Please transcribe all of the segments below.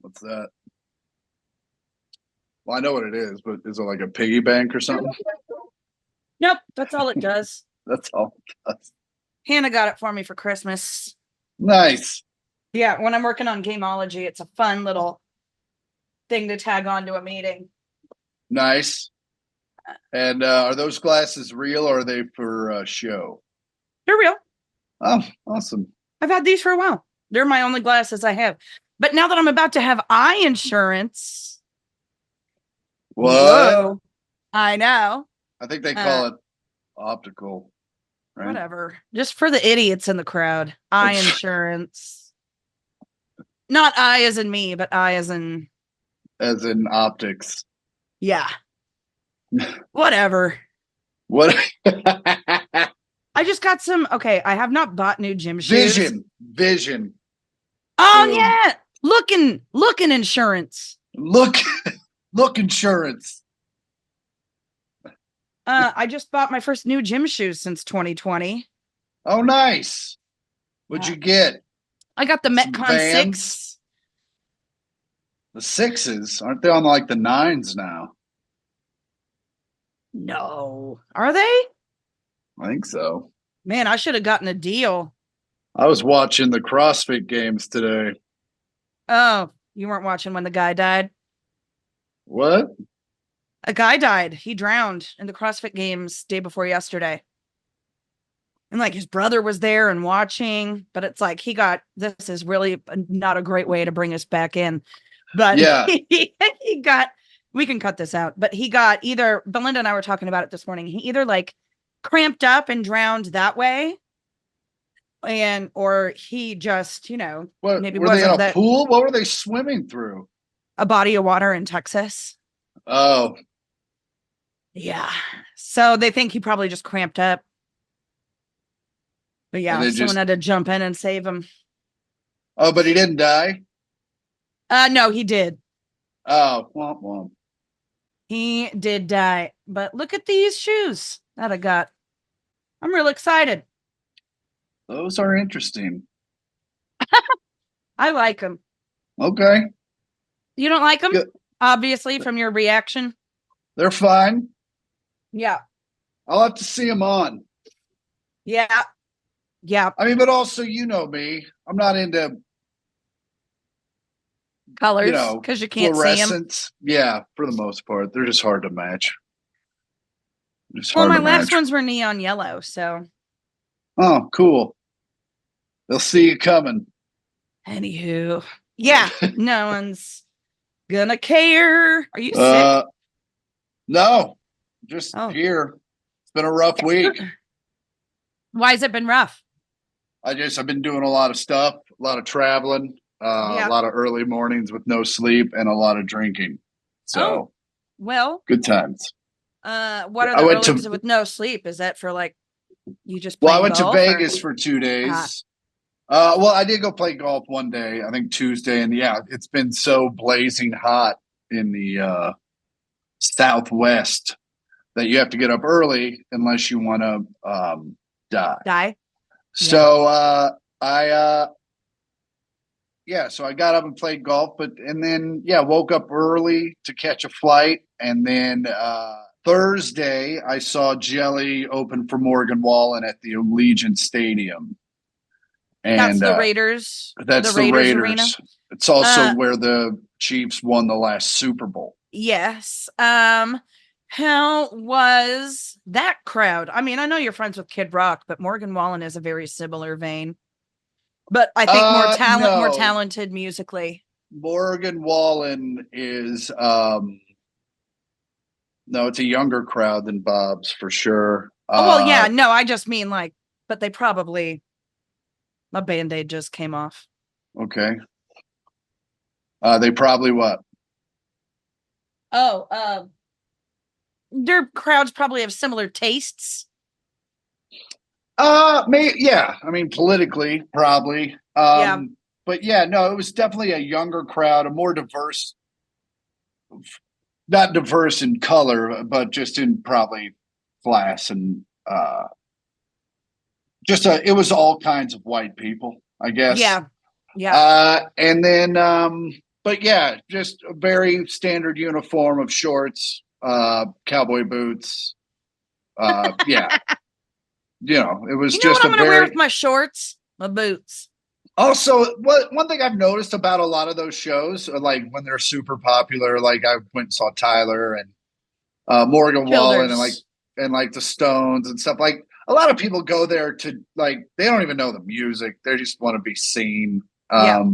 What's that? Well, I know what it is, but is it like a piggy bank or something? Nope, that's all it does. That's all it does. Hannah got it for me for Christmas. Nice. Yeah, when I'm working on Gameology, it's a fun little thing to tag on to a meeting. Nice. And are those glasses real or are they for show? They're real. Oh, awesome. I've had these for a while. They're my only glasses I have. But now that I'm about to have eye insurance, What? whoa, I know. I think they call it optical, right? Whatever. Just for the idiots in the crowd. Eye insurance. Not I as in me, but I as in optics. yeah. Whatever. What? I just got some. Okay, I have not bought new gym shoes. Vision. Oh Boom. yeah, looking insurance. Look insurance. I just bought my first new gym shoes since 2020. Oh, nice. What'd you get? I got the Some Metcon Vans? 6. The 6s, aren't they on like the 9s now? No, are they? I think so. Man, I should have gotten a deal. I was watching the CrossFit games today. Oh, you weren't watching when the guy died? What? A guy died. He drowned in the CrossFit games day before yesterday. And like his brother was there and watching, but it's like this is really not a great way to bring us back in. But yeah, we can cut this out, but he got either, Belinda and I were talking about it this morning. He either like cramped up and drowned that way, or he just, maybe were they in wasn't a pool? What were they swimming through? A body of water in Texas. Oh. Yeah. So they think he probably just cramped up. But yeah, someone had to jump in and save him. Oh, but he didn't die? No, he did. Oh, well. He did die. But look at these shoes that I got. I'm real excited. Those are interesting. I like them. Okay. You don't like them? Good. Obviously, from your reaction. They're fine. Yeah. I'll have to see them on. Yeah. Yeah. I mean, but also, you know me. I'm not into colors because you can't see them. Yeah, for the most part. They're just hard to match. Well, my last ones were neon yellow, so. Oh, cool. They'll see you coming. Anywho. Yeah, no one's gonna care. Are you sick? No, just here. It's been a rough week. Why has it been rough? I've been doing a lot of stuff, a lot of traveling, a lot of early mornings with no sleep, and a lot of drinking. So, well, good times. What are the early with no sleep? Is that for like you just? Well, I went to Vegas for 2 days. Well, I did go play golf one day, I think Tuesday, and yeah, it's been so blazing hot in the Southwest that you have to get up early unless you want to die. So so I got up and played golf, and then woke up early to catch a flight, and then Thursday I saw Jelly open for Morgan Wallen at the Allegiant Stadium. And that's the Raiders. That's the Raiders arena. It's also where the Chiefs won the last Super Bowl. Yes. How was that crowd? I mean, I know you're friends with Kid Rock, but Morgan Wallen is a very similar vein. But I think more talented musically. Morgan Wallen is no, it's a younger crowd than Bob's for sure. I just mean but they probably my Band-Aid just came off. Okay. They probably what? Their crowds probably have similar tastes. I mean, politically, probably. But it was definitely a younger crowd, a more diverse, not diverse in color, but just in probably class and it was all kinds of white people, I guess. Yeah. And then, but yeah, just a very standard uniform of shorts, cowboy boots. Yeah, it was You know what just I'm a going to wear very. with my shorts? My boots. Also, one thing I've noticed about a lot of those shows, like when they're super popular, like I went and saw Tyler and Morgan Wallen Childers. and like the Stones and stuff. Like a lot of people go there to like they don't even know the music; they just want to be seen. Yeah.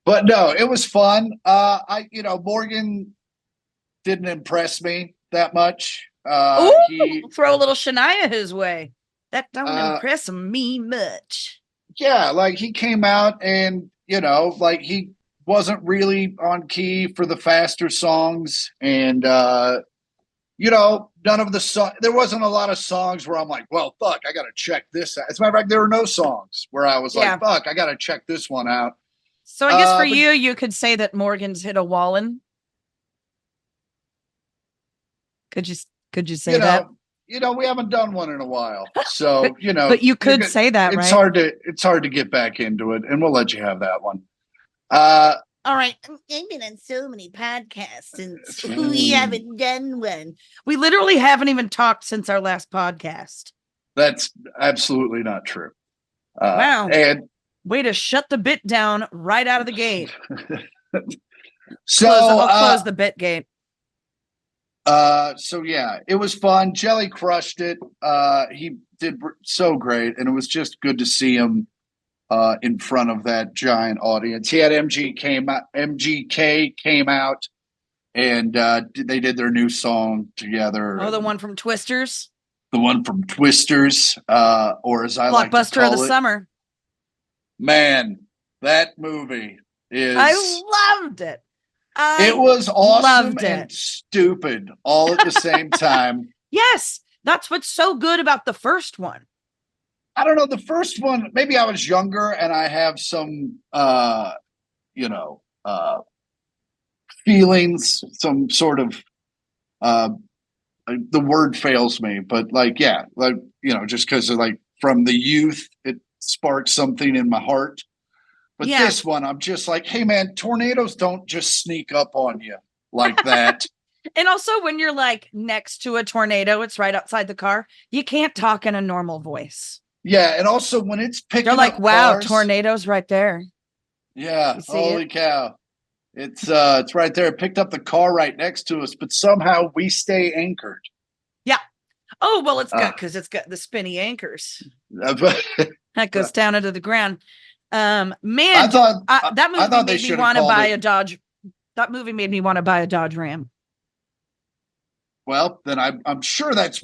But no, it was fun. Morgan didn't impress me that much. Ooh, He throw a little Shania his way. That don't uh, impress me much. yeah, like he came out and like he wasn't really on key for the faster songs, and none of the there wasn't a lot of songs where I'm like, well, fuck, I got to check this out. As a matter of fact, there were no songs where I was like, fuck, I got to check this one out. So I guess for But you could say that Morgan's hit a Wallen. Could you say that? We haven't done one in a while, so but you could say that, it's right? it's hard to get back into it, and we'll let you have that one. All right. I've been on so many podcasts and we haven't done one. We literally haven't even talked since our last podcast. That's absolutely not true. Wow. And way to shut the bit down right out of the gate. So I'll close the bit gate. So yeah, it was fun. Jelly crushed it. He did so great, and it was just good to see him in front of that giant audience. He had MGK came out, and they did their new song together. Oh, the one from Twisters. The one from Twisters, or as I like to Blockbuster call of the it, summer. Man, that movie is. I loved it. It was awesome and stupid all at the same time. Yes, that's what's so good about the first one. I don't know. The first one, maybe I was younger and I have some, feelings, some sort of, the word fails me, but just because of from the youth, it sparked something in my heart. But this one, I'm just like, hey, man, tornadoes don't just sneak up on you like that. And also when you're next to a tornado, it's right outside the car. You can't talk in a normal voice. Yeah. And also when it's picking up they're wow, cars, tornado's right there. Yeah. Holy cow. It's right there. It picked up the car right next to us, but somehow we stay anchored. Yeah. Oh, well, it's got the spinny anchors. That goes down into the ground. Man, that movie made me want to buy a Dodge. That movie made me want to buy a Dodge Ram. Well, then I'm sure that's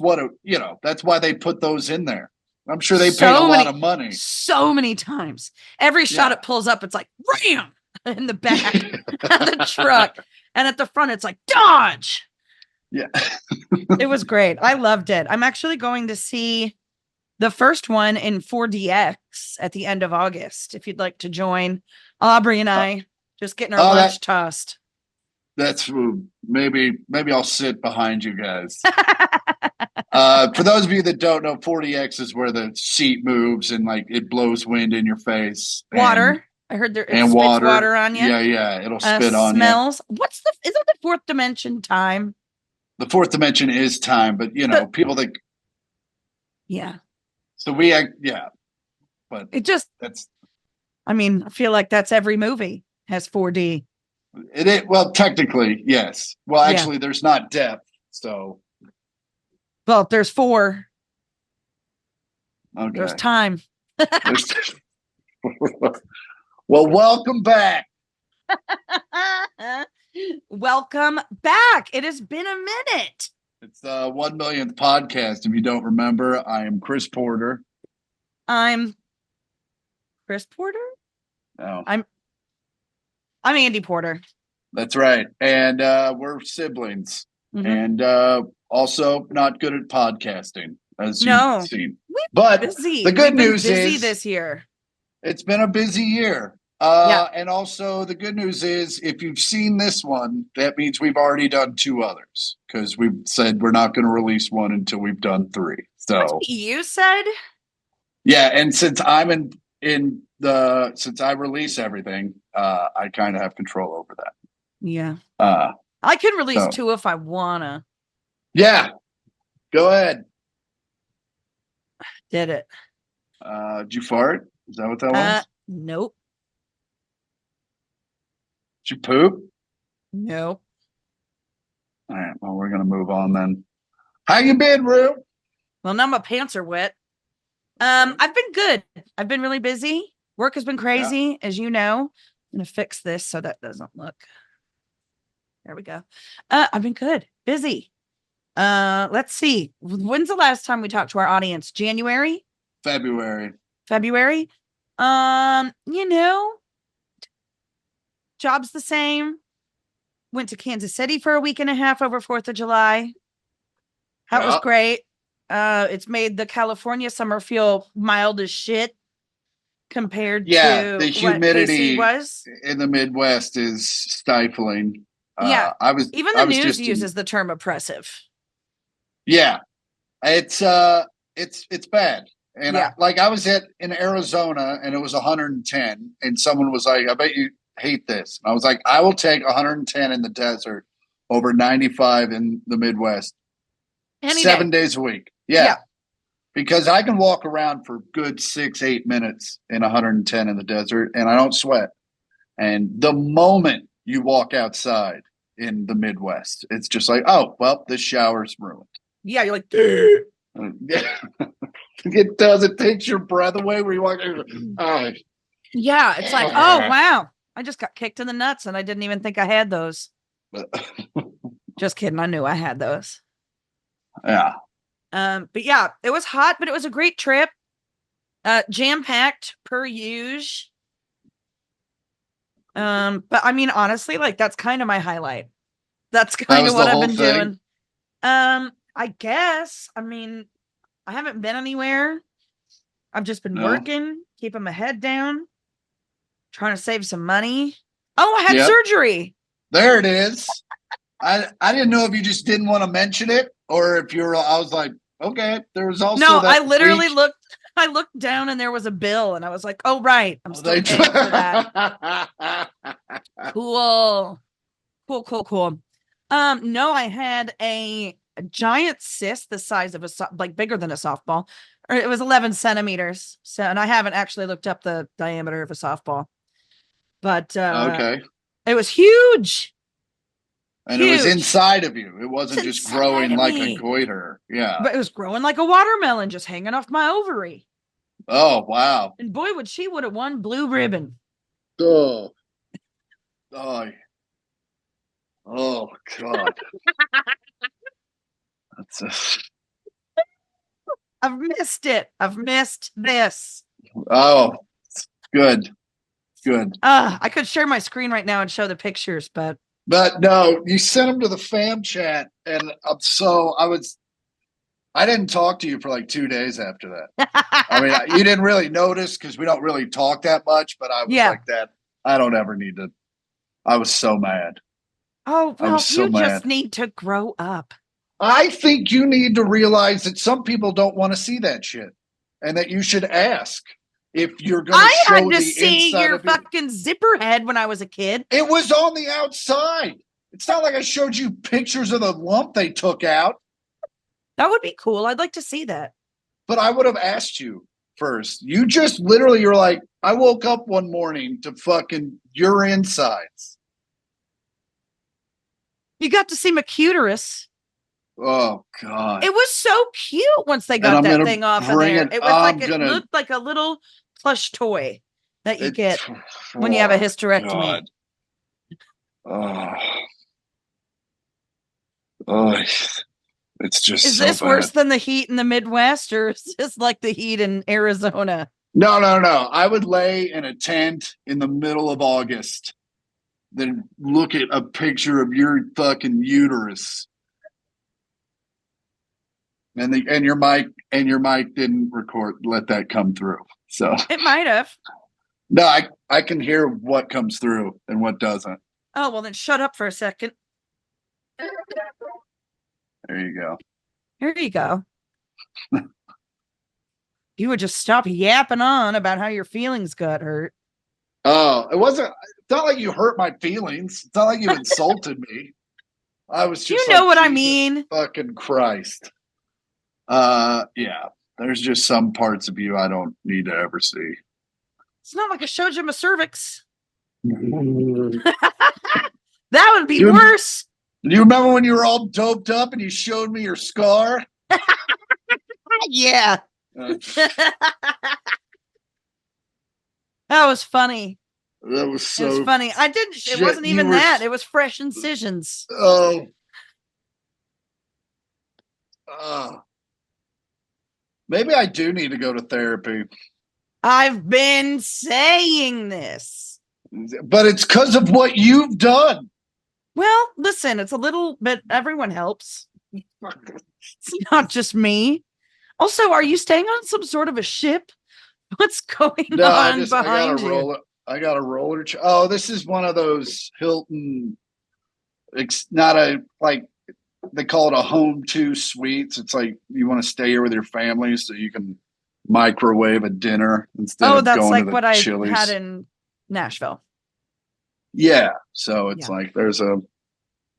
that's why they put those in there. I'm sure they paid a lot of money. So many times. Every shot it pulls up, it's like Ram in the back of the truck. And at the front, it's like Dodge. Yeah. It was great. I loved it. I'm actually going to see the first one in 4DX at the end of August. If you'd like to join, Aubrey and I just getting our lunch tossed. That's maybe I'll sit behind you guys. For those of you that don't know, 40X is where the seat moves and it blows wind in your face. Water. I heard there and spits water on you. Yeah. It'll spit on you. Smells. Isn't the fourth dimension time? The fourth dimension is time, but people that. Yeah. So but I feel like that's every movie has 4D. It is, well, technically, yes. Well, actually, there's not depth, so. Well, there's 4. Okay. There's time. Well, welcome back. Welcome back. It has been a minute. It's the 1 millionth podcast. If you don't remember, I am Chris Porter. I'm Chris Porter? No. I'm Andi Porter. That's right. And we're siblings. Mm-hmm. And also not good at podcasting, as you've seen. But the good news is this year. It's been a busy year. And also the good news is if you've seen this one, that means we've already done 2 others because we've said we're not going to release one until we've done 3. So you said? Yeah. And since I'm in since I release everything, I kind of have control over that. Yeah. Uh, I can release so. 2 if I wanna. Yeah. Go ahead. Did it. Did you fart? Is that what that was? Nope. Did you poop? Nope. All right. Well, we're gonna move on then. How you been, Rue? Well, now my pants are wet. I've been good. I've been really busy. Work has been crazy, as you know. I'm gonna fix this so that doesn't look. There we go. I've been good. Busy. Let's see. When's the last time we talked to our audience? January? February. You know, job's the same. Went to Kansas City for a week and a half over 4th of July. That was great. It's made the California summer feel mild as shit compared to the humidity what KC was. In the Midwest is stifling. Yeah. Even the news just uses the term oppressive. Yeah. It's bad. And Yeah. I was in Arizona and it was 110 and someone was like, I bet you hate this. And I was like, I will take 110 in the desert over 95 in the Midwest. Any 7 day. days a week. Yeah. Because I can walk around for good 6-8 minutes in 110 in the desert and I don't sweat. And the moment you walk outside in the Midwest, it's just like, oh, well, this shower's ruined. Yeah, you're like, it does. It takes your breath away where you walk. Yeah, it's like, oh, wow. I just got kicked in the nuts and I didn't even think I had those. Just kidding. I knew I had those. Yeah. But yeah, it was hot, but it was a great trip. Jam-packed per usual. But I mean, honestly, that's kind of my highlight. That's kind of what I've been doing. I guess. I mean, I haven't been anywhere. I've just been working, keeping my head down, trying to save some money. Oh, I had surgery. There it is. I didn't know if you just didn't want to mention it or if I was like, okay, there was also I literally looked. I looked down and there was a bill and I was like, oh, right. I'm still paying for that. Cool. No, I had a giant cyst the size of bigger than a softball. Or it was 11 centimeters. So, and I haven't actually looked up the diameter of a softball. But okay. It was huge. And it was inside of you. It wasn't just growing like a goiter. Yeah. But it was growing like a watermelon, just hanging off my ovary. Oh, wow. And boy, would have won blue ribbon. Oh, God. I've missed it. I've missed this. Oh, good. I could share my screen right now and show the pictures, but no, you sent them to the fam chat, and I didn't talk to you for like 2 days after that. I mean, you didn't really notice because we don't really talk that much, but I was like that. I don't ever need to. I was so mad. Oh, well, just need to grow up. I think you need to realize that some people don't want to see that shit and that you should ask if you're going to show the inside. I had to see your fucking zipper head when I was a kid. It was on the outside. It's not like I showed you pictures of the lump they took out. That would be cool. I'd like to see that. But I would have asked you first. You just literally, you're like, I woke up one morning to fucking your insides. You got to see my Cuterus. Oh, God. It was so cute once they got that thing off of there. It was it looked like a little plush toy that you get when you have a hysterectomy. It's just Is this worse than the heat in the Midwest, or is this like the heat in Arizona? No. I would lay in a tent in the middle of August, then look at a picture of your fucking uterus. And your mic didn't let that come through. So it might have. No, I can hear what comes through and what doesn't. Oh, well then shut up for a second. There you go. Here you go. you would just stop yapping on about how your feelings got hurt. Oh, it's not like you hurt my feelings. It's not like you insulted me. I was just You know like, what I Jesus mean? fucking Christ. Yeah. There's just some parts of you I don't need to ever see. It's not like I showed you my cervix. Do That would be worse. you remember when you were all doped up and you showed me your scar? Yeah. That was funny. That was so. It was funny. I didn't. It wasn't even that. It was fresh incisions. Oh. Maybe I do need to go to therapy. I've been saying this. But it's because of what you've done. Well, listen, it's a little bit, everyone helps. It's not just me. Also, are you staying on some sort of a ship? What's going on behind you? I got a roller. Oh, this is one of those Hilton. It's not they call it a home two suites. It's like you want to stay here with your family so you can microwave a dinner instead of that's going like to the what Chili's. I had in Nashville. Yeah, so it's like there's a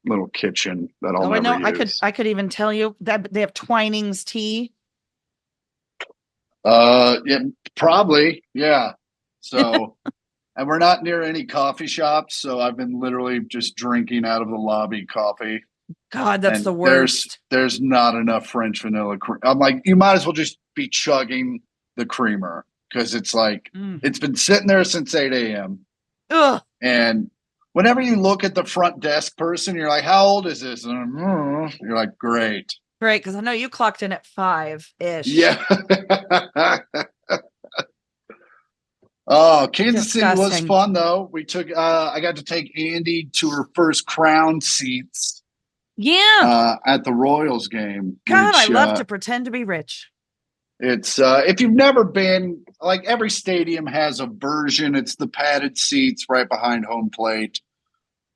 little kitchen that I'll never use. I could even tell you that they have Twinings tea. Yeah, probably, yeah. So, and we're not near any coffee shops, so I've been literally just drinking out of the lobby coffee. God, that's the worst. There's not enough French vanilla cream. I'm like, you might as well just be chugging the creamer because it's like it's been sitting there since 8 a.m. Ugh. And whenever you look at the front desk person, you're like, how old is this? And you're like, great. Great, because I know you clocked in at 5-ish. Yeah. Oh, Kansas City was fun though. We took I got to take Andi to her first crown seats. Yeah. At the Royals game. God, I love to pretend to be rich. It's if you've never been, like every stadium has a version. It's the padded seats right behind home plate.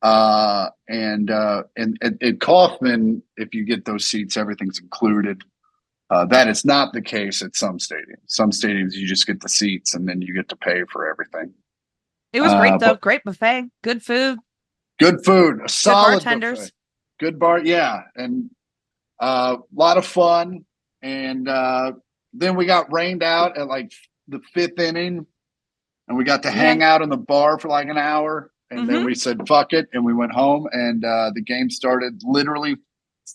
And at Kauffman, if you get those seats, everything's included. That is not the case at some stadiums. Some stadiums you just get the seats and then you get to pay for everything. It was great though. Great buffet, good food. Good food. A solid bartenders. Buffet. Good bar, yeah. And a lot of fun. And then we got rained out at like the 5th inning. And we got to hang out in the bar for like an hour. And then we said, fuck it. And we went home. And the game started literally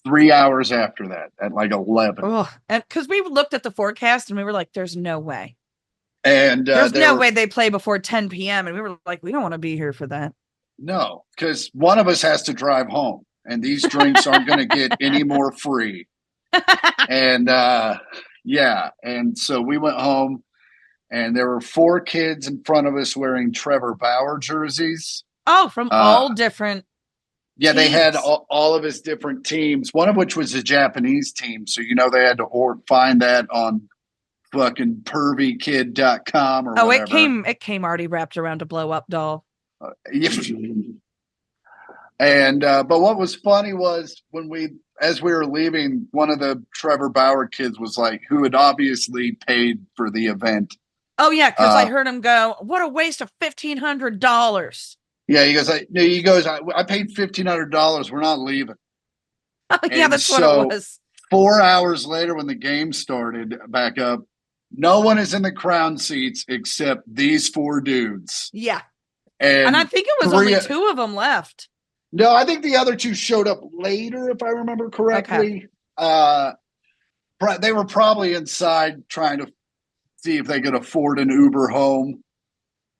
3 hours after that at like 11. Oh, and because we looked at the forecast and we were like, there's no way. And there's no way they play before 10 p.m. And we were like, we don't want to be here for that. No, because one of us has to drive home. And these drinks aren't going to get any more free. And yeah. And so we went home. And there were 4 kids in front of us wearing Trevor Bauer jerseys. Oh, from all different Yeah, teams. They had all of his different teams, one of which was a Japanese team. So, they had to find that on fucking pervykid.com or whatever. It came already wrapped around a blow up doll. And but what was funny was as we were leaving, one of the Trevor Bauer kids was like, who had obviously paid for the event. Oh yeah, because I heard him go, "What a waste of $1,500." Yeah, he goes, I paid $1,500. We're not leaving. Yeah, that's what it was. 4 hours later, when the game started back up, no one is in the crown seats except these 4 dudes. Yeah, and I think it was only 2 of them left. No, I think the other 2 showed up later, if I remember correctly. Okay. They were probably inside trying to see if they could afford an Uber home.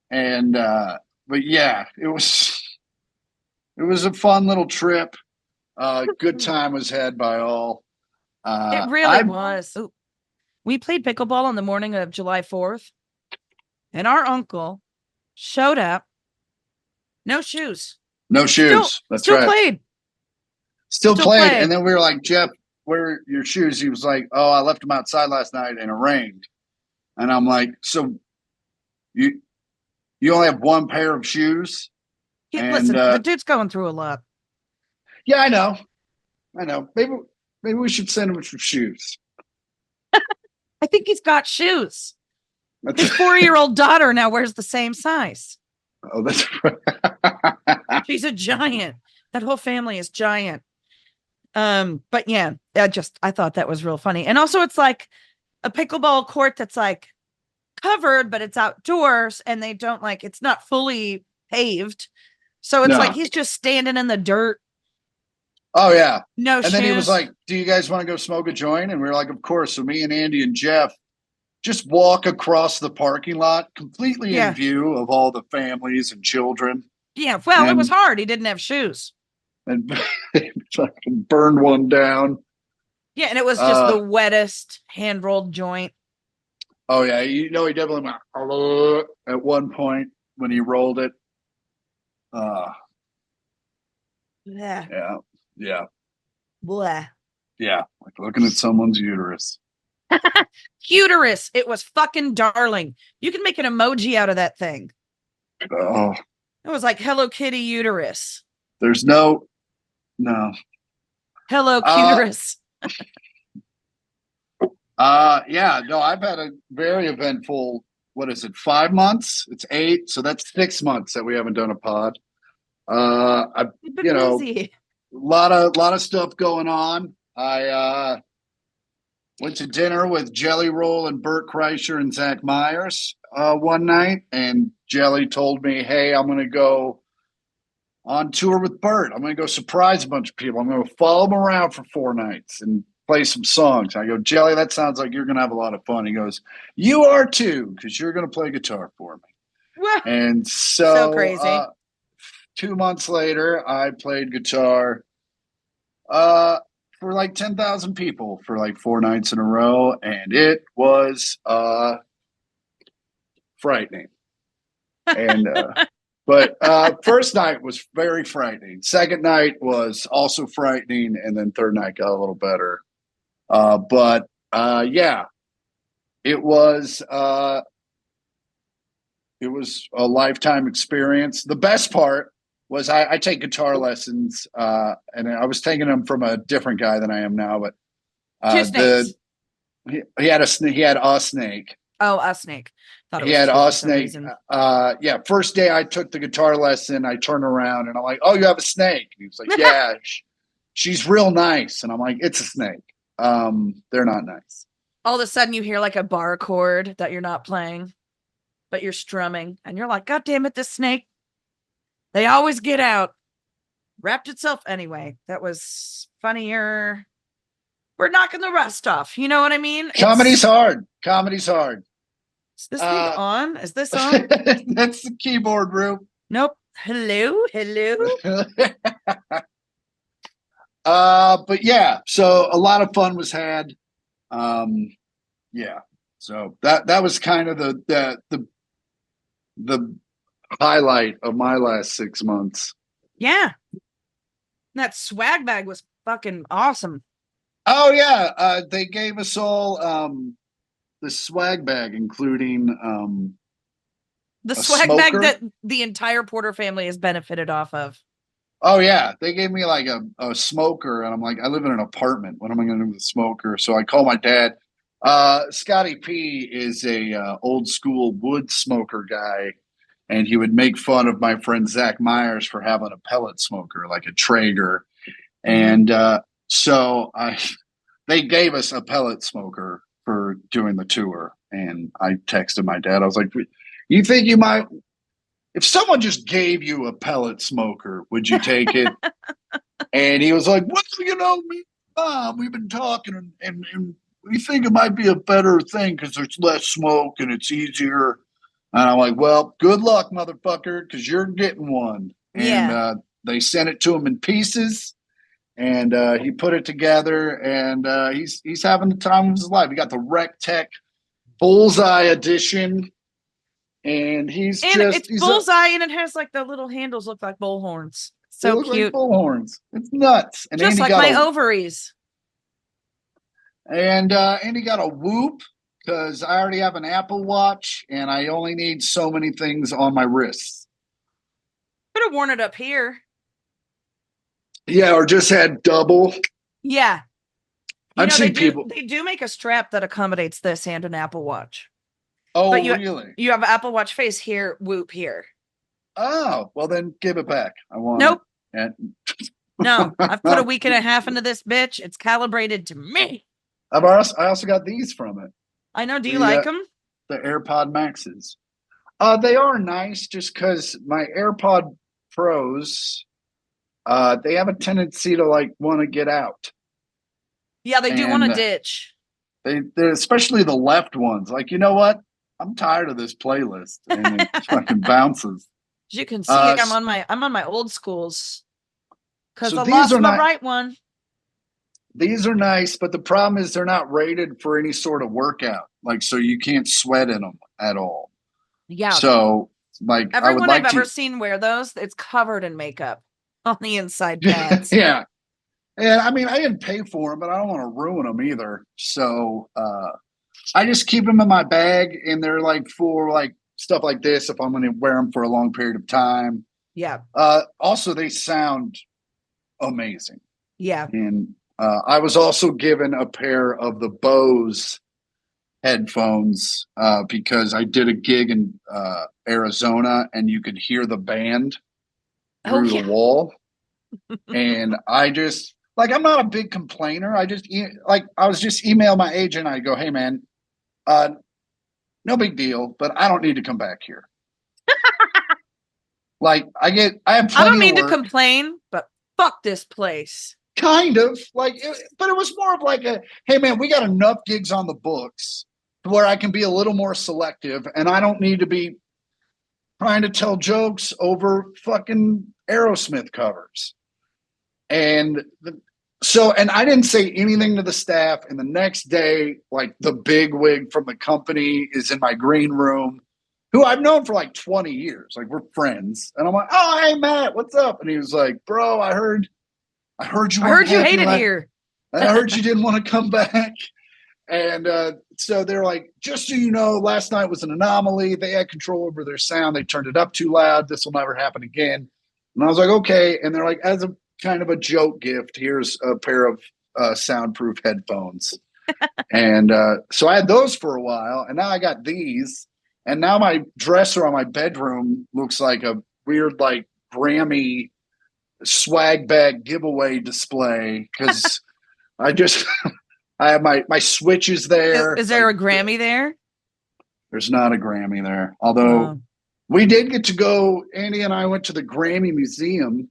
And but yeah, it was a fun little trip. Good time was had by all. It really was. Ooh. We played pickleball on the morning of July 4th, and our uncle showed up. No shoes. No shoes. That's still right. Played. Still played. And then we were like, Jeff, where are your shoes? He was like, oh, I left them outside last night and it rained. And I'm like, so you only have one pair of shoes? Listen, the dude's going through a lot. Yeah, I know. Maybe we should send him some shoes. I think he's got shoes. That's, His 4-year-old daughter now wears the same size. oh, that's right. She's a giant. That whole family is giant. But yeah, I thought that was real funny. And also it's like a pickleball court that's like covered, but it's outdoors and they don't like, it's not fully paved. So it's like he's just standing in the dirt. Oh yeah. No and shoes. Then he was like, do you guys want to go smoke a joint? And we were like, of course. So me and Andy and Jeff just walk across the parking lot, completely in view of all the families and children. Yeah, well, it was hard. He didn't have shoes. And fucking burned one down. Yeah, and it was just the wettest hand-rolled joint. Oh yeah, he definitely went at one point when he rolled it. Yeah. Yeah. Blah. Yeah, like looking at someone's uterus. Cuterus. It was fucking darling. You can make an emoji out of that thing. Oh. It was like Hello Kitty uterus. There's no. Hello Cuterus. Yeah, no, I've had a very eventful, what is it, 5 months? It's 8, so that's 6 months that we haven't done a pod. I've been busy. A lot of stuff going on. I went to dinner with Jelly Roll and Bert Kreischer and Zach Myers one night, and Jelly told me, hey, I'm going to go on tour with Bert. I'm going to go surprise a bunch of people. I'm going to follow them around for 4 nights and play some songs. I go, Jelly, that sounds like you're going to have a lot of fun. He goes, you are too, because you're going to play guitar for me. And so crazy. 2 months later, I played guitar for like 10,000 people for like 4 nights in a row, and it was frightening. And but first night was very frightening. Second night was also frightening, and then third night got a little better. But yeah, it was a lifetime experience. The best part was I take guitar lessons, and I was taking them from a different guy than I am now. But Two snakes. He had a snake. Oh, a snake. He had a snake. Yeah. First day I took the guitar lesson, I turned around and I'm like, "Oh, you have a snake?" And he was like, "Yeah, she's real nice." And I'm like, "It's a snake. They're not nice." All of a sudden, you hear like a bar chord that you're not playing, but you're strumming, and you're like, "God damn it, this snake! They always get out." Wrapped itself anyway. That was funnier. We're knocking the rust off. You know what I mean? Comedy's hard. Is this thing on? Is this on? That's the keyboard room. Nope. Hello. But yeah, so a lot of fun was had. Yeah. So that was kind of the highlight of my last 6 months. Yeah. That swag bag was fucking awesome. Oh yeah. They gave us all the swag bag, including the swag bag that the entire Porter family has benefited off of. Oh yeah, they gave me like a smoker, and I'm like, I live in an apartment. What am I going to do with a smoker? So I call my dad. Scotty P is a old school wood smoker guy, and he would make fun of my friend Zach Myers for having a pellet smoker, like a Traeger, and so they gave us a pellet smoker for doing the tour. And I texted my dad. I was like, you think you might, if someone just gave you a pellet smoker, would you take it? And he was like, well, me and Mom, we've been talking and we think it might be a better thing because there's less smoke and it's easier. And I'm like, well, good luck, motherfucker, because you're getting one. Yeah. And they sent it to him in pieces. And he put it together, and he's having the time of his life. He got the Rec Tech Bullseye edition, and it's bullseye, and it has like the little handles look like bullhorns. So cute, like bullhorns. It's nuts, and just Andy like my ovaries. And Andy got a Whoop because I already have an Apple Watch, and I only need so many things on my wrists. Could have worn it up here. Yeah, or just had double. Yeah. I've seen they people. they do make a strap that accommodates this and an Apple Watch. Oh, But really? you have Apple Watch face here, Whoop here. Oh, well then give it back. I want Nope. it. And No, I've put a week and a half into this bitch. It's calibrated to me. I also got these from it. I know. Do you like them? The AirPod Maxes. They are nice just because my AirPod Pros, they have a tendency to like want to get out. Yeah, they do want to ditch. They're especially the left ones. Like, you know what? I'm tired of this playlist, and it fucking bounces. As you can see, I'm on my old schools because so I lost my right one. These are nice, but the problem is they're not rated for any sort of workout. Like, so you can't sweat in them at all. Yeah. So, like, everyone I've ever seen wear those, it's covered in makeup on the inside pads. Yeah. And I mean, I didn't pay for them, but I don't want to ruin them either. So, I just keep them in my bag, and they're like for like stuff like this if I'm going to wear them for a long period of time. Yeah. Also, they sound amazing. Yeah. And I was also given a pair of the Bose headphones because I did a gig in Arizona, and you could hear the band through the wall. And I just like, I'm not a big complainer. I was just email my agent. I go, hey man, no big deal, but I don't need to come back here. Like I have plenty. I don't mean to complain, but fuck this place. Kind of like, but it was more of like hey man, we got enough gigs on the books where I can be a little more selective, and I don't need to be trying to tell jokes over fucking Aerosmith covers. And and I didn't say anything to the staff. And the next day, like the big wig from the company is in my green room, who I've known for like 20 years. Like we're friends. And I'm like, oh, hey Matt, what's up? And he was like, bro, I heard you hated here. I heard you didn't want to come back. And so they're like, just so you know, last night was an anomaly. They had control over their sound. They turned it up too loud. This will never happen again. And I was like, okay. And they're like, as a kind of a joke gift, here's a pair of soundproof headphones. And so I had those for a while. And now I got these. And now my dresser on my bedroom looks like a weird, like, Grammy swag bag giveaway display because I have my switches there. Is there a Grammy there? There's not a Grammy there. Although we did get to go, Andy and I went to the Grammy Museum.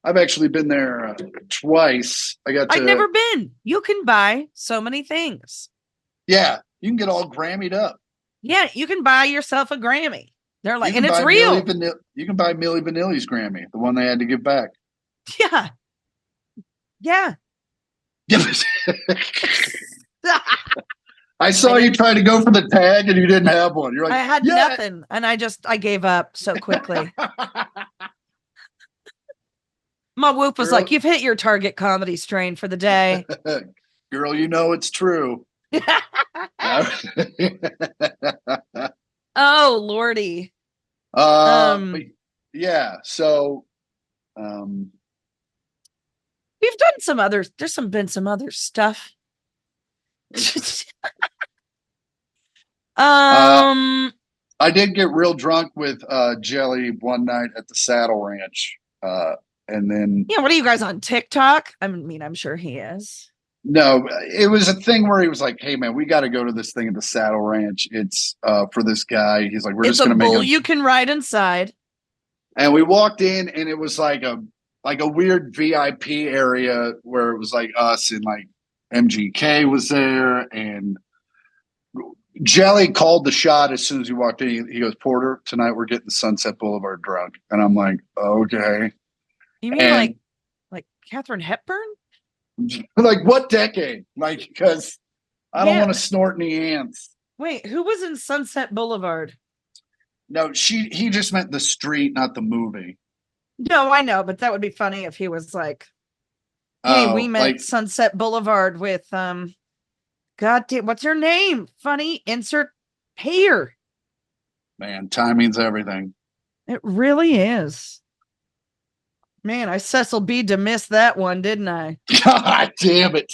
I've actually been there twice. I've never been. You can buy so many things. Yeah, you can get all Grammy'd up. Yeah, you can buy yourself a Grammy. They're like, and it's real. You can buy Milli Vanilli's Grammy, the one they had to give back. Yeah. Yeah. I saw you try to go for the tag and you didn't have one. You're like, I had nothing, and I gave up so quickly. My Whoop was like, you've hit your target comedy strain for the day. Girl, you know it's true. Oh, Lordy. Yeah, so we've done some other, been some other stuff. I did get real drunk with Jelly one night at the Saddle Ranch. And then what are you guys on TikTok? I mean, I'm sure he is. No, it was a thing where he was like, hey man, we got to go to this thing at the Saddle Ranch. It's for this guy. He's like, we're just gonna make you can ride inside. And we walked in, and it was like a weird VIP area where it was like us and like MGK was there, and Jelly called the shot as soon as he walked in. He goes, Porter, tonight we're getting Sunset Boulevard drunk. And I'm like, okay. You mean like Katharine Hepburn? Like what decade? Like, because I don't want to snort any ants. Wait, who was in Sunset Boulevard? No, he just meant the street, not the movie. No, I know, but that would be funny if he was like, hey, we meant Sunset Boulevard with God damn, what's her name? Funny, insert here. Man, timing's everything. It really is. Man, I Cecil B. to miss that one, didn't I? God damn it.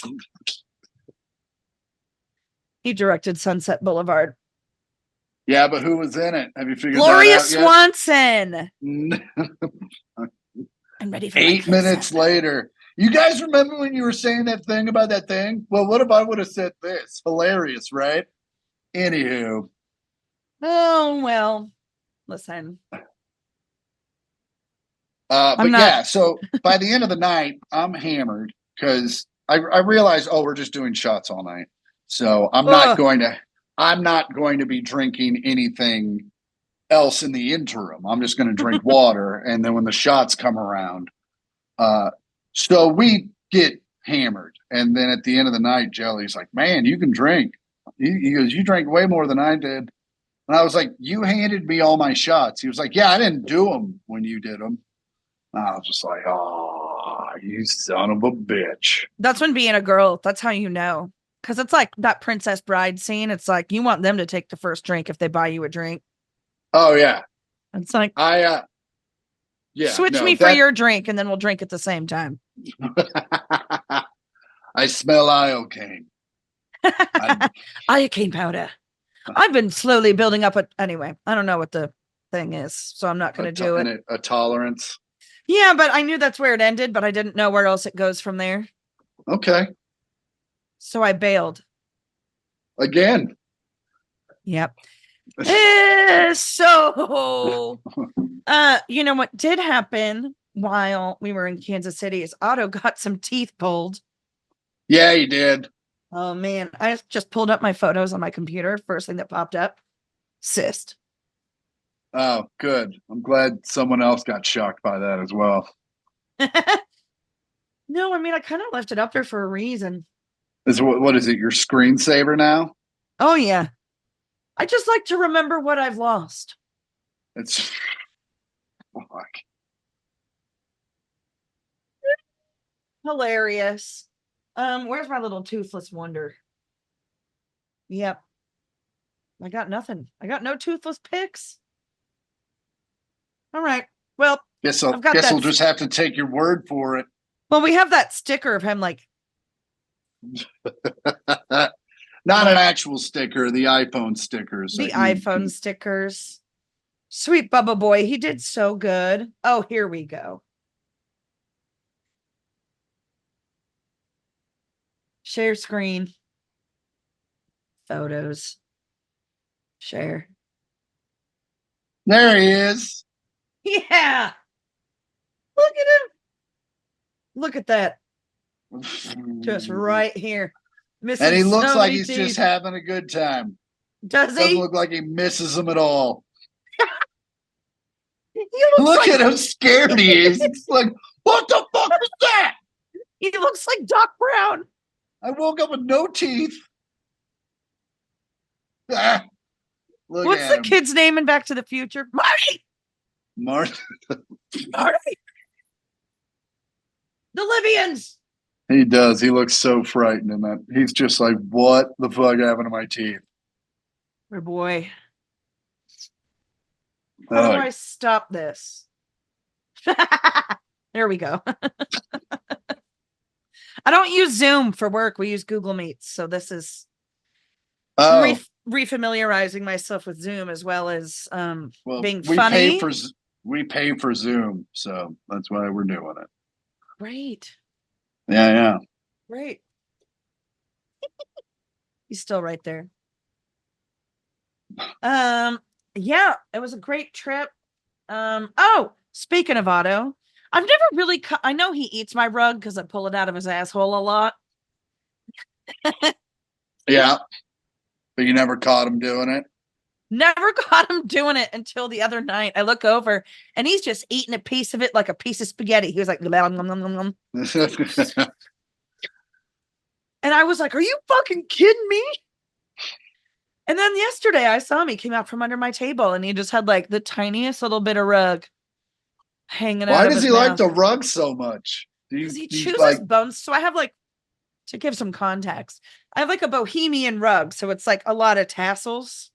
He directed Sunset Boulevard. Yeah, but who was in it? Have you figured Gloria that out Swanson. yet? I'm ready for 8 minutes later. You guys remember when you were saying that thing about that thing? Well, what if I would have said this? Hilarious, right? Anywho. Oh, well, listen. But yeah, so by the end of the night, I'm hammered because I realized, we're just doing shots all night. So I'm not going to be drinking anything else in the interim. I'm just going to drink water. And then when the shots come around, so we get hammered. And then at the end of the night, Jelly's like, man, you can drink. He goes, you drank way more than I did. And I was like, you handed me all my shots. He was like, yeah, I didn't do them when you did them. And I was just like, oh, you son of a bitch. That's when being a girl, that's how you know. Because it's like that Princess Bride scene. It's like you want them to take the first drink if they buy you a drink. Oh, yeah. It's like, switch me for your drink and then we'll drink at the same time. I smell iocane. Iocane powder. I've been slowly building up anyway, I don't know what the thing is, so I'm not going to do it. A tolerance. Yeah, but I knew that's where it ended, but I didn't know where else it goes from there. Okay. So I bailed. Again. Yep. So, you know what did happen while we were in Kansas City is Otto got some teeth pulled. Yeah, he did. Oh, man. I just pulled up my photos on my computer. First thing that popped up, cyst. Oh, good. I'm glad someone else got shocked by that as well. No, I mean, I kind of left it up there for a reason. What is it, your screensaver now? Oh, yeah. I just like to remember what I've lost. It's fuck. Hilarious. Where's my little toothless wonder? Yep. I got nothing. I got no toothless pics. All right. Well, guess we'll just have to take your word for it. Well, we have that sticker of him like not an actual sticker, the iPhone stickers. The iPhone stickers. Sweet Bubba Boy, he did so good. Oh, here we go. Share screen. Photos. Share. There he is. Yeah. Look at him. Look at that. Just right here. And he looks like he's just having a good time. Does he? Doesn't look like he misses them at all. Look at how scared he is. He's like, what the fuck was that? He looks like Doc Brown. I woke up with no teeth. What's the kid's name in Back to the Future? Marty. Marty. The Libyans. He does. He looks so frightened in that. He's just like, what the fuck happened to my teeth? My boy. How do I stop this? There we go. I don't use Zoom for work. We use Google Meets. So this is refamiliarizing myself with Zoom as well as being funny. We pay for Zoom. So that's why we're doing it. Right. Yeah. Right. He's still right there. Yeah, it was a great trip. Speaking of Otto, I've never really I know he eats my rug because I pull it out of his asshole a lot. Yeah. But you never caught him doing it? Never caught him doing it until the other night. I look over and he's just eating a piece of it like a piece of spaghetti. He was like, nom, nom, nom, nom. And I was like, are you fucking kidding me? And then yesterday I saw him. He came out from under my table and he just had like the tiniest little bit of rug hanging out. Why does he like the rug so much? Because he chews his bones. So I have like, to give some context, I have like a bohemian rug. So it's like a lot of tassels.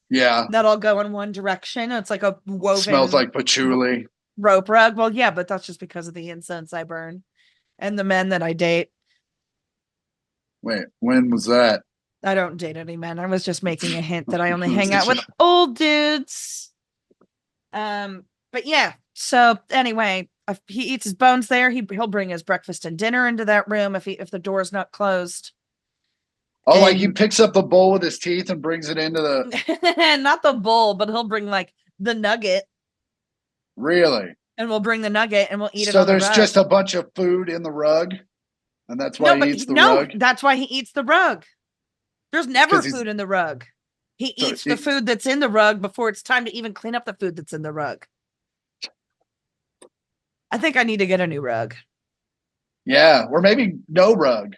Yeah. That all go in one direction. It's like a woven. Smells like patchouli. Rope rug. Well, yeah, but that's just because of the incense I burn and the men that I date. Wait, when was that? I don't date any men. I was just making a hint that I only hang out with old dudes. But yeah. So anyway, if he eats his bones there, he'll bring his breakfast and dinner into that room if the door's not closed. Oh, like he picks up the bowl with his teeth and brings it into the not the bowl, but he'll bring like the nugget. Really? And we'll bring the nugget and we'll eat it. So there's just a bunch of food in the rug, and that's why he eats the rug? That's why he eats the rug. There's never food in the rug. He eats the food that's in the rug before it's time to even clean up the food that's in the rug. I think I need to get a new rug. Yeah, or maybe no rug.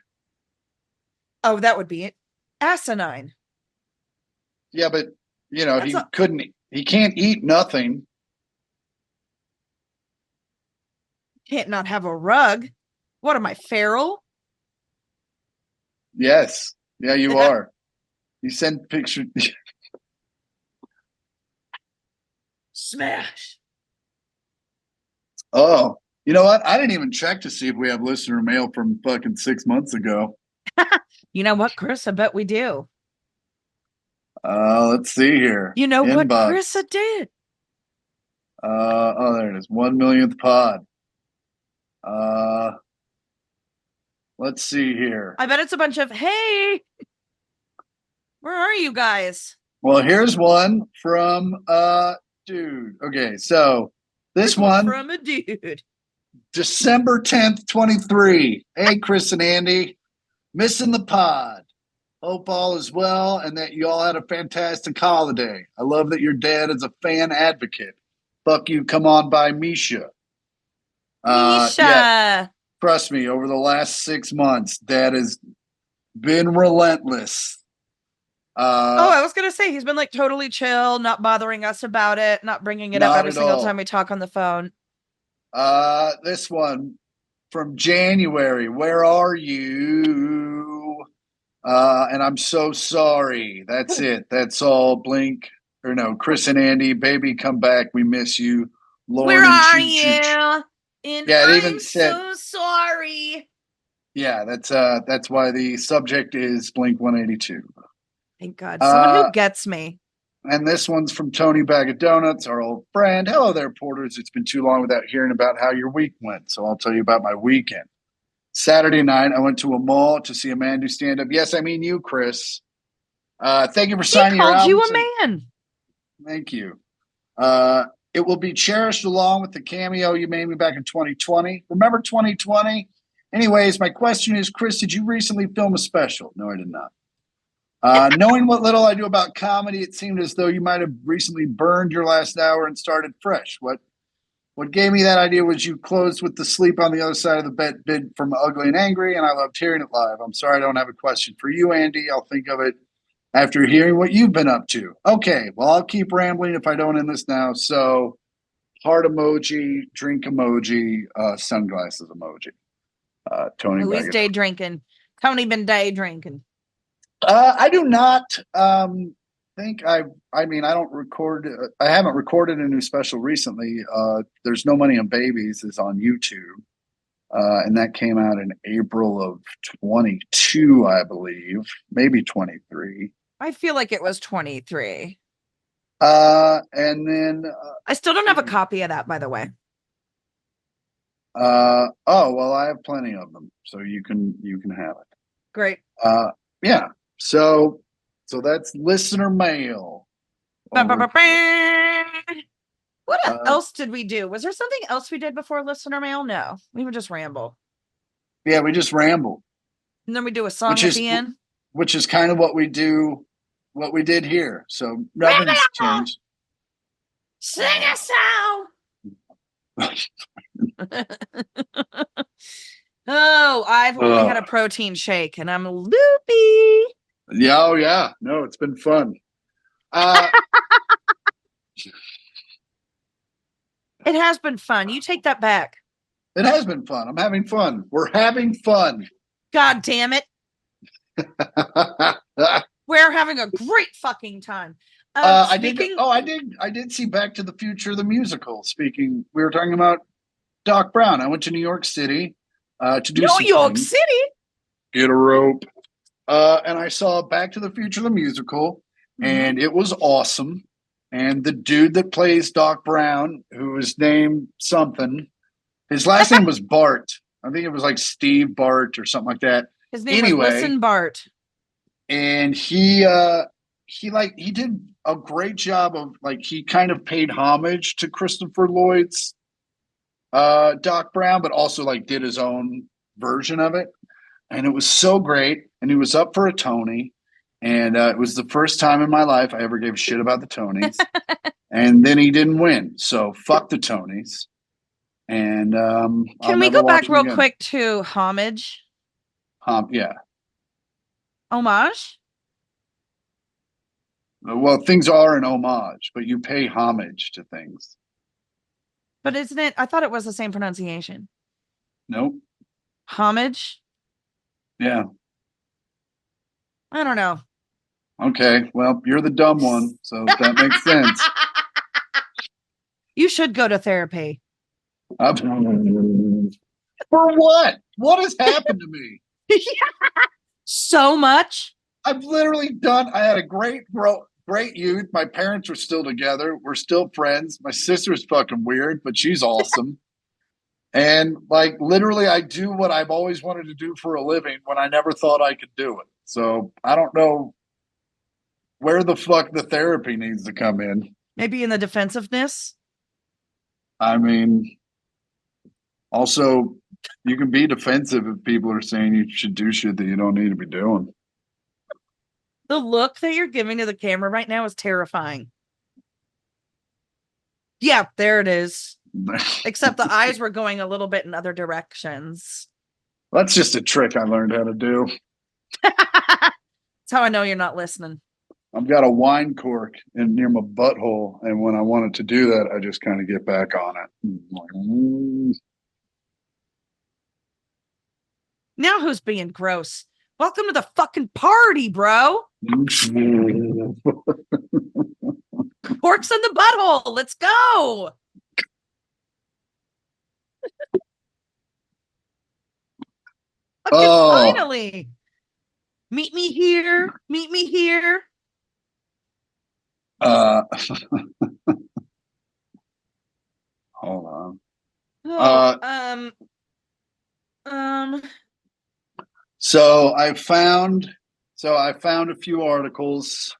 Oh, that would be it. Asinine. Yeah, but he can't eat nothing. Can't not have a rug. What am I, feral? Yes. Yeah, you are. You send pictures. Smash. Oh, you know what? I didn't even check to see if we have listener mail from fucking 6 months ago. You know what, Chris? I bet we do. Let's see here. You know what Chris did? There it is. 1 millionth pod. Let's see here. I bet it's a bunch of, hey, where are you guys? Well, here's one from dude. Okay, so this one from a dude. December 10th, 23. Hey, Chris and Andy. Missing the pod. Hope all is well and that you all had a fantastic holiday. I love that your dad is a fan advocate. Fuck you, come on by Misha. Misha. Yeah, trust me, over the last 6 months, Dad has been relentless. I was going to say, he's been like totally chill, not bothering us about it, not bringing it up every single time we talk on the phone. This one from January. Where are you? And I'm so sorry. That's it. That's all. Blink. Or no, Chris and Andy, baby, come back. We miss you. Lauren Where are you? And yeah, it I'm even said, so sorry. Yeah, that's why the subject is Blink 182. Thank God. Someone who gets me. And this one's from Tony Bag of Donuts, our old friend. Hello there, Porters. It's been too long without hearing about how your week went, so I'll tell you about my weekend. Saturday night, I went to a mall to see a man do stand-up. Yes, I mean you, Chris. Thank you for signing your album. He called you a man. Thank you. It will be cherished along with the cameo you made me back in 2020. Remember 2020? Anyways, my question is, Chris, did you recently film a special? No, I did not. Knowing what little I do about comedy, it seemed as though you might have recently burned your last hour and started fresh. What gave me that idea was you closed with the sleep on the other side of the bed bid from Ugly and Angry, and I loved hearing it live. I'm sorry I don't have a question for you, Andy. I'll think of it after hearing what you've been up to. Okay, well, I'll keep rambling if I don't end this now. So, heart emoji, drink emoji, sunglasses emoji. Tony. Who is day drinking? Tony been day drinking. I do not think I don't record. I haven't recorded a new special recently. There's No Money on Babies is on YouTube. And that came out in April of 22, I believe, maybe 23. I feel like it was 23. And then I still don't have a copy of that, by the way. Oh, well, I have plenty of them, so you can have it. Great. Yeah. So that's listener mail. What else did we do? Was there something else we did before listener mail? No, we would just ramble. Yeah, we just ramble. And then we do a song at the end. Which is kind of what we did here. So nothing's changed. Sing a song. I've only had a protein shake and I'm loopy. Yeah, oh yeah. No, it's been fun. It has been fun. You take that back. It has been fun. I'm having fun. We're having fun. God damn it. We're having a great fucking time. I did see Back to the Future, the musical. We were talking about Doc Brown. I went to New York City to do New York City? Get a rope. And I saw Back to the Future the musical, and it was awesome. And the dude that plays Doc Brown, who is named something, his last name was Bart. I think it was like Steve Bart or something like that. His name was Listen Bart. And he did a great job of like he kind of paid homage to Christopher Lloyd's Doc Brown, but also like did his own version of it. And it was so great. And he was up for a Tony. And it was the first time in my life I ever gave a shit about the Tonys. And then he didn't win. So fuck the Tonys. And can we go back real quick to homage? Yeah. Homage? Well, things are an homage, but you pay homage to things. But isn't it? I thought it was the same pronunciation. Nope. Homage? Yeah. I don't know. Okay. Well, you're the dumb one, so that makes sense. You should go to therapy. For what? What has happened to me? So much. I've literally done. I had a great youth. My parents were still together. We're still friends. My sister's fucking weird, but she's awesome. And like literally, I do what I've always wanted to do for a living when I never thought I could do it. So I don't know where the fuck the therapy needs to come in. Maybe in the defensiveness. I mean, also, you can be defensive if people are saying you should do shit that you don't need to be doing. The look that you're giving to the camera right now is terrifying. Yeah, there it is. Except the eyes were going a little bit in other directions. That's just a trick I learned how to do. That's how I know you're not listening. I've got a wine cork near my butthole, and when I wanted to do that, I just kind of get back on it. Now who's being gross? Welcome to the fucking party, bro. Corks in the butthole. Let's go. Okay, finally. Meet me here. Meet me here. Hold on. So I found a few articles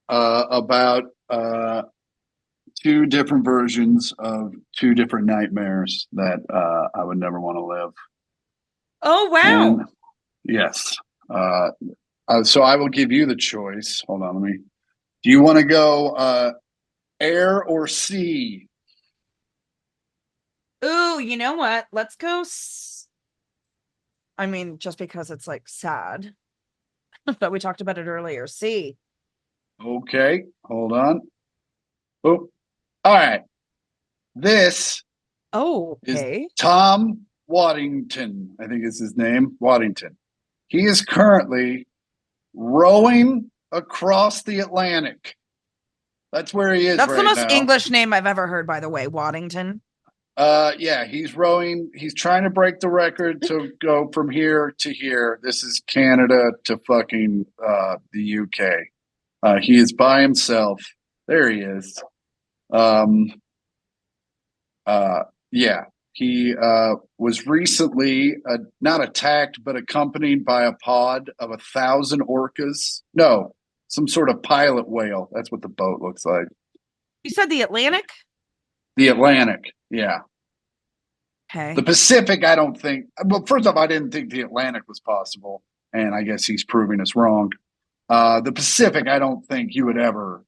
about two different versions of two different nightmares that I would never want to live. Oh wow! And, yes. So I will give you the choice. Hold on, let me. Do you want to go air or sea? Ooh, you know what? Let's go. I mean, just because it's like sad, but we talked about it earlier. Sea. Okay, hold on. Oh, all right. This is Tom Waddington. I think is his name, Waddington. He is currently rowing across the Atlantic. That's where he is. That's right the most now. English name I've ever heard, by the way, Waddington. Yeah, he's rowing. He's trying to break the record to go from here to here. This is Canada to fucking the UK. He is by himself. There he is. Yeah, he was recently not attacked, but accompanied by a pod of 1,000 orcas. No, some sort of pilot whale. That's what the boat looks like. You said the Atlantic? The Atlantic, yeah. Okay. The Pacific, I don't think. Well, first off, I didn't think the Atlantic was possible, and I guess he's proving us wrong. The Pacific, I don't think you would ever.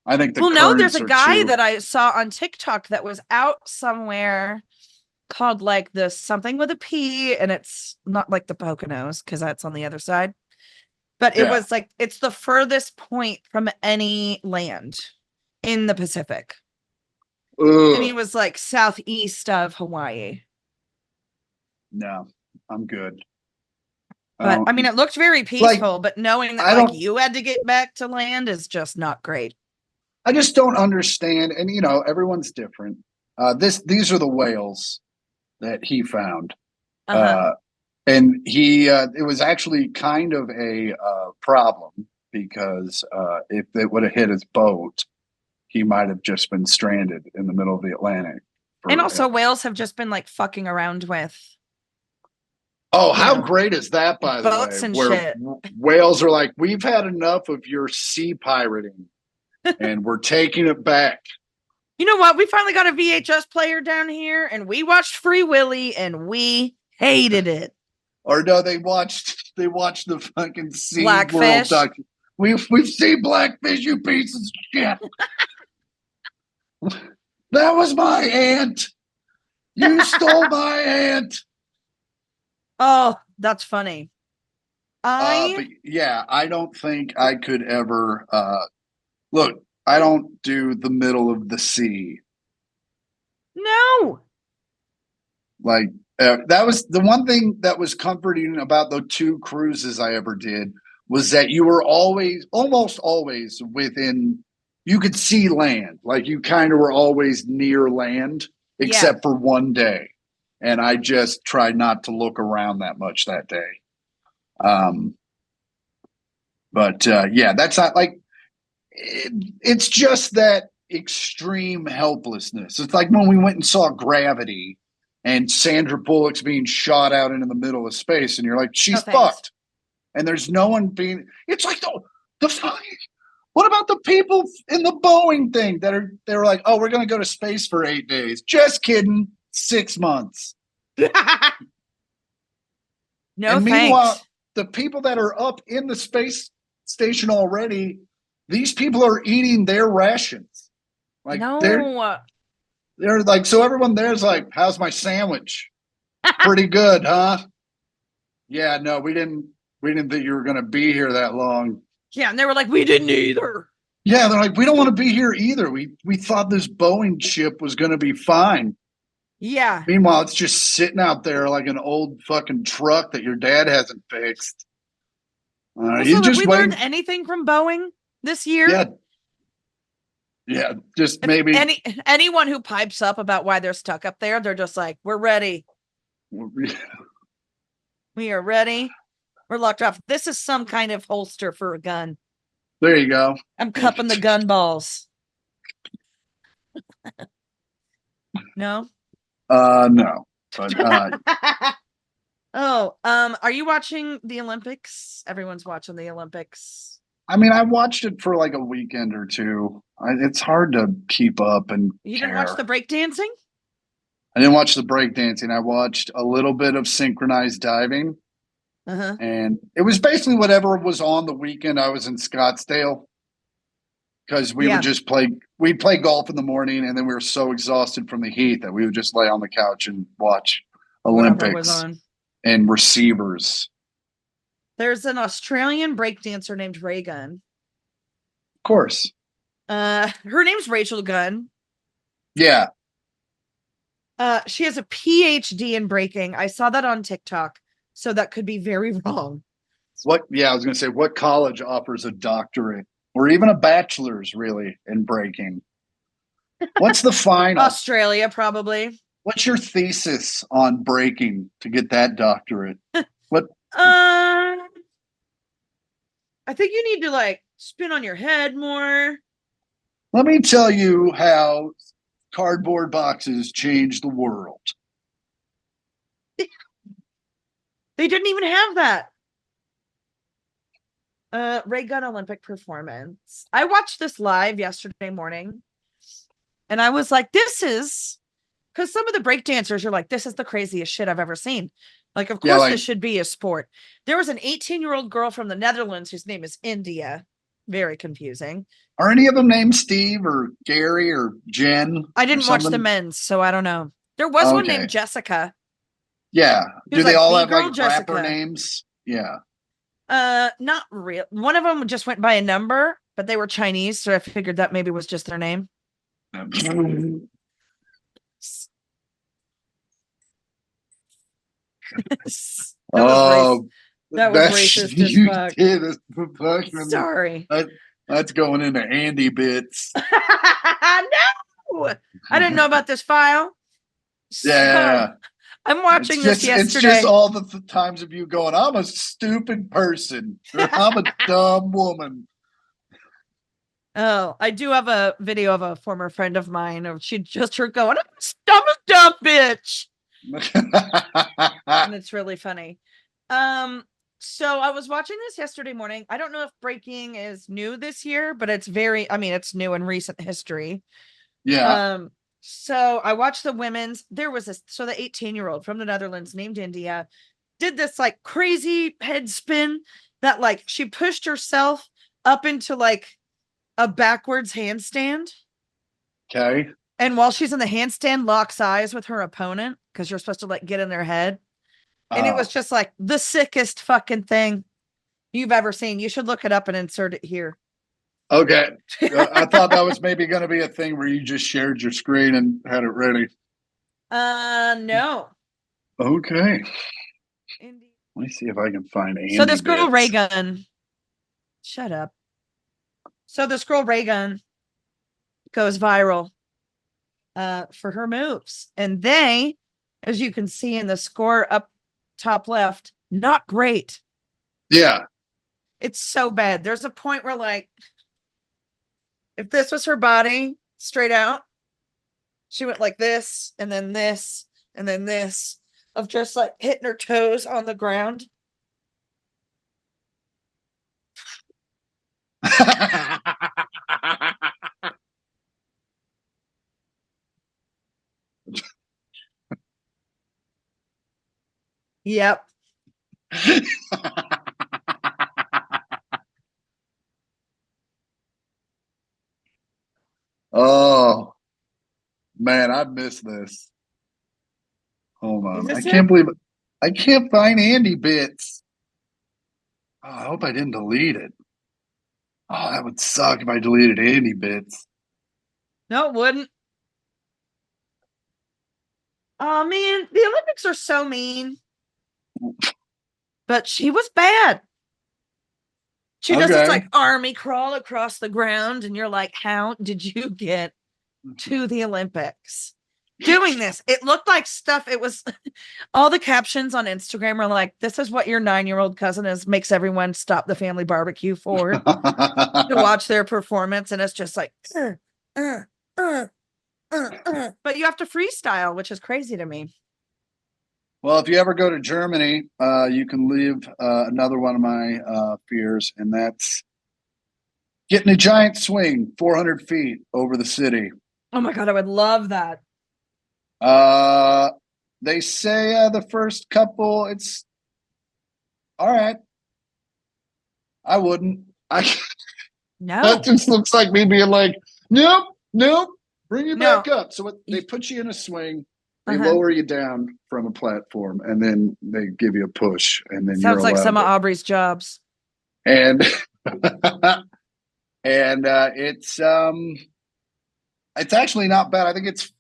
I think the no, there's a guy that I saw on TikTok that was out somewhere called like the something with a P, and it's not like the Poconos because that's on the other side. But it was like it's the furthest point from any land in the Pacific. Ugh. And he was like southeast of Hawaii. No, I'm good. But I mean, it looked very peaceful, but knowing that like you had to get back to land is just not great. I just don't understand. And, you know, everyone's different. These are the whales that he found. And it was actually kind of a problem because if it would have hit his boat, he might have just been stranded in the middle of the Atlantic. And also, whales have just been like fucking around with. Oh, how great is that, by the way? Boats and where shit. Whales are like, we've had enough of your sea pirating, and we're taking it back. You know what? We finally got a VHS player down here, and we watched Free Willy, and we hated it. Or no, they watched the fucking Sea Blackfish. World doc. We've seen Blackfish, you pieces of shit. That was my aunt. You stole my aunt. Oh, that's funny. But yeah, I don't think I could ever look. I don't do the middle of the sea. No. Like that was the one thing that was comforting about the 2 cruises I ever did was that you were almost always within. You could see land, like you kind of were always near land, except for one day, and I just tried not to look around that much that day. But yeah, that's not like it's just that extreme helplessness. It's like when we went and saw Gravity and Sandra Bullock's being shot out into the middle of space, and you're like, she's fucked. And there's no one being. It's like the fucking. What about the people in the Boeing thing they're like, oh, we're going to go to space for 8 days? Just kidding. 6 months. No, and meanwhile, the people that are up in the space station already, these people are eating their rations. Like they're like, so everyone there's like, how's my sandwich? Pretty good, huh? Yeah, no, we didn't think you were going to be here that long. Yeah, and they were like, we didn't either. Yeah, they're like, we don't want to be here either. We thought this Boeing ship was going to be fine. Yeah. Meanwhile, it's just sitting out there like an old fucking truck that your dad hasn't fixed. So have we learned anything from Boeing this year? Yeah, just maybe anyone who pipes up about why they're stuck up there, they're just like, we're ready. We are ready. We're locked off. This is some kind of holster for a gun. There you go. I'm cupping the gun balls. No? No. But are you watching the Olympics? Everyone's watching the Olympics. I mean, I watched it for like a weekend or two. It's hard to keep up and You didn't watch the breakdancing? I didn't watch the breakdancing. I watched a little bit of synchronized diving. And it was basically whatever was on the weekend. I was in Scottsdale because we would just we'd play golf in the morning, and then we were so exhausted from the heat that we would just lay on the couch and watch Olympics and receivers. There's an Australian breakdancer named Ray Gunn. Of course. Her name's Rachel Gunn. Yeah. She has a PhD in breaking. I saw that on TikTok. So that could be very wrong. I was going to say, what college offers a doctorate or even a bachelor's really in breaking? What's the final? Australia, probably. What's your thesis on breaking to get that doctorate? What? I think you need to like spin on your head more. Let me tell you how cardboard boxes changed the world. They didn't even have that. Ray Gunn Olympic performance. I watched this live yesterday morning, and I was like, this is because some of the breakdancers are like, this is the craziest shit I've ever seen. Like, of course, this should be a sport. There was an 18-year-old girl from the Netherlands whose name is India. Very confusing. Are any of them named Steve or Gary or Jen? I didn't watch the men's, so I don't know. There was one named Jessica. Yeah. Do they all have like rapper names? Yeah. Not real. One of them just went by a number, but they were Chinese, so I figured that maybe was just their name. That was racist as fuck. Sorry. That's going into Andy bits. No, I didn't know about this file. Yeah. I'm watching this It's yesterday. just all the times of you going, I'm a stupid person. Or, I'm a dumb woman. Oh, I do have a video of a former friend of mine. She just heard going, I'm a dumb bitch. And it's really funny. So I was watching this yesterday morning. I don't know if breaking is new this year, but it's it's new in recent history. Yeah. So I watched the women's. There was the 18-year-old from the Netherlands named India did this like crazy head spin that like she pushed herself up into like a backwards handstand. Okay. And while she's in the handstand, locks eyes with her opponent because you're supposed to like get in their head. And it was just like the sickest fucking thing you've ever seen. You should look it up and insert it here. Okay. I thought that was maybe going to be a thing where you just shared your screen and had it ready. No. Okay. Indeed. Let me see if I can find Andi. So this girl bits. Reagan, shut up. So this girl Reagan goes viral for her moves. And they, as you can see in the score up top left, not great. Yeah. It's so bad. There's a point where like, if this was her body straight out, she went like this, and then this, and then this, of just like hitting her toes on the ground. Yep. Oh man, I missed this. Hold on. I Is can't it? believe it. I can't find Andi bits. Oh, I hope I didn't delete it. Oh, that would suck if I deleted Andi bits. No, it wouldn't. Oh man, the Olympics are so mean. But she was bad. She does this like army crawl across the ground, and you're like, how did you get to the Olympics doing this? It looked like stuff. It was all the captions on Instagram are like, this is what your 9-year-old cousin makes everyone stop the family barbecue for to watch their performance. And it's just like, but you have to freestyle, which is crazy to me. Well, if you ever go to Germany, you can leave another one of my fears, and that's getting a giant swing 400 feet over the city. Oh my God, I would love that. They say the first couple, it's all right. I wouldn't. No. That just looks like me being like, nope, bring you back up. So they put you in a swing. They lower you down from a platform, and then they give you a push, and then sounds like some of Aubrey's jobs. And it's actually not bad. I think it's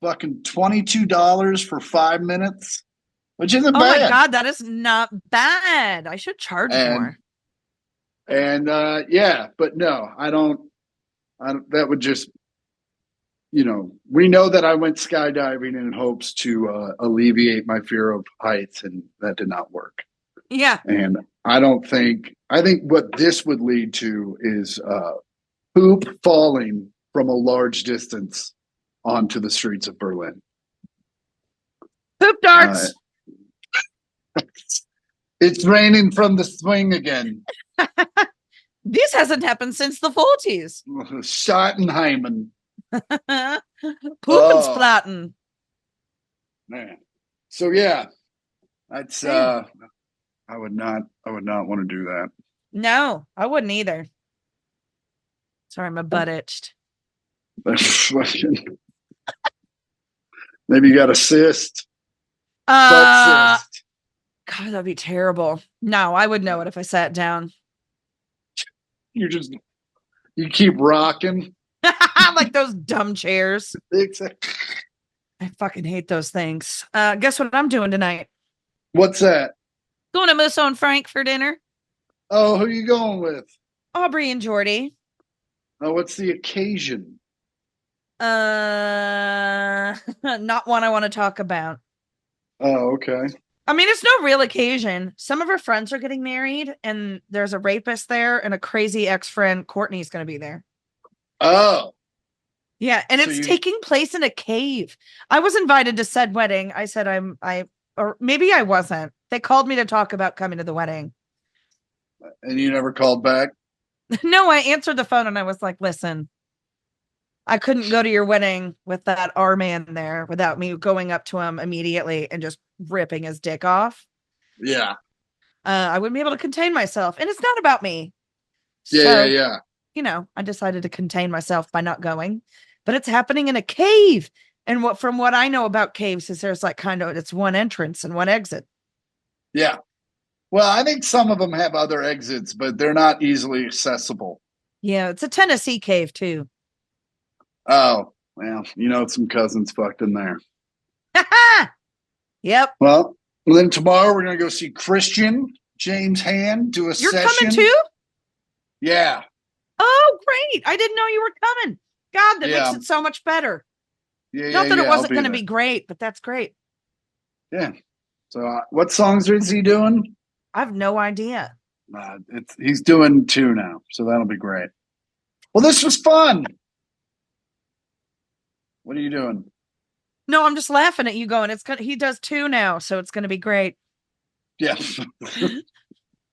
fucking $22 for 5 minutes, which isn't bad. Oh my God, that is not bad. I should charge more. And yeah, but no, I don't. That would just, we know that I went skydiving in hopes to alleviate my fear of heights, and that did not work. Yeah. And I think what this would lead to is poop falling from a large distance onto the streets of Berlin. Poop darts. It's raining from the swing again. This hasn't happened since the 40s. Schottenheimen. Poopensplatten. Man. So yeah, that's I would not want to do that. No, I wouldn't either. Sorry, my butt itched. Maybe you got a cyst. Butt cyst. God, that'd be terrible. No, I would know it if I sat down. You keep rocking. Like those dumb chairs. Exactly. I fucking hate those things. Guess what I'm doing tonight? What's that? Going to Moose on Frank for dinner. Oh, who are you going with? Aubrey and Jordy. Oh, what's the occasion? Not one I want to talk about. Oh, okay. I mean, it's no real occasion. Some of her friends are getting married, and there's a rapist there, and a crazy ex-friend, Courtney's going to be there. Oh. Yeah, and So it's taking place in a cave. I was invited to said wedding. I said or maybe I wasn't. They called me to talk about coming to the wedding. And you never called back? No, I answered the phone and I was like, listen, I couldn't go to your wedding with that R man there without me going up to him immediately and just ripping his dick off. Yeah. I wouldn't be able to contain myself. And it's not about me. Yeah. You know, I decided to contain myself by not going. But it's happening in a cave. And from what I know about caves is there's like it's one entrance and one exit. Yeah. Well, I think some of them have other exits, but they're not easily accessible. Yeah, it's a Tennessee cave too. Oh, well, some cousins fucked in there. Yep. Well, then tomorrow we're going to go see Christian James Hand do a You're session. Coming too? Yeah. Oh, great. I didn't know you were coming. God, that makes it so much better. Not that it wasn't going to be great, but that's great. Yeah. So what songs is he doing? I have no idea. He's doing 2 now, so that'll be great. Well, this was fun. What are you doing? No, I'm just laughing at you going, he does 2 now, so it's going to be great. Yeah.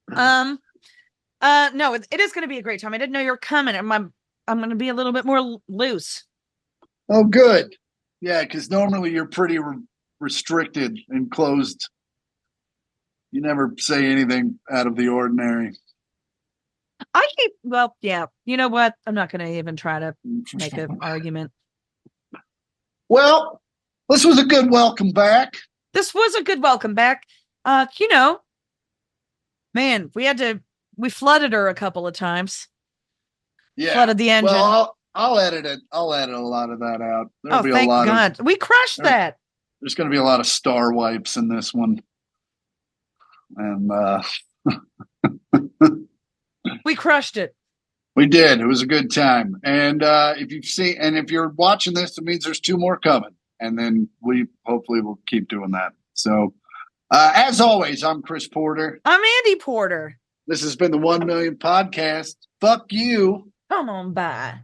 No, it is going to be a great time. I didn't know you were coming. I'm going to be a little bit more loose. Oh, good. Yeah, because normally you're pretty restricted and closed. You never say anything out of the ordinary. Yeah. You know what? I'm not going to even try to make an argument. Well, this was a good welcome back. Man, we flooded her a couple of times. Yeah. Flooded the engine. Well, I'll edit it. I'll edit a lot of that out. There'll be thank a lot God. We crushed that. There's going to be a lot of star wipes in this one. And we crushed it. We did. It was a good time. And if you're watching this, it means there's 2 more coming. And then we hopefully will keep doing that. So as always, I'm Chris Porter. I'm Andi Porter. This has been the 1 Million Podcast. Fuck you. Come on by.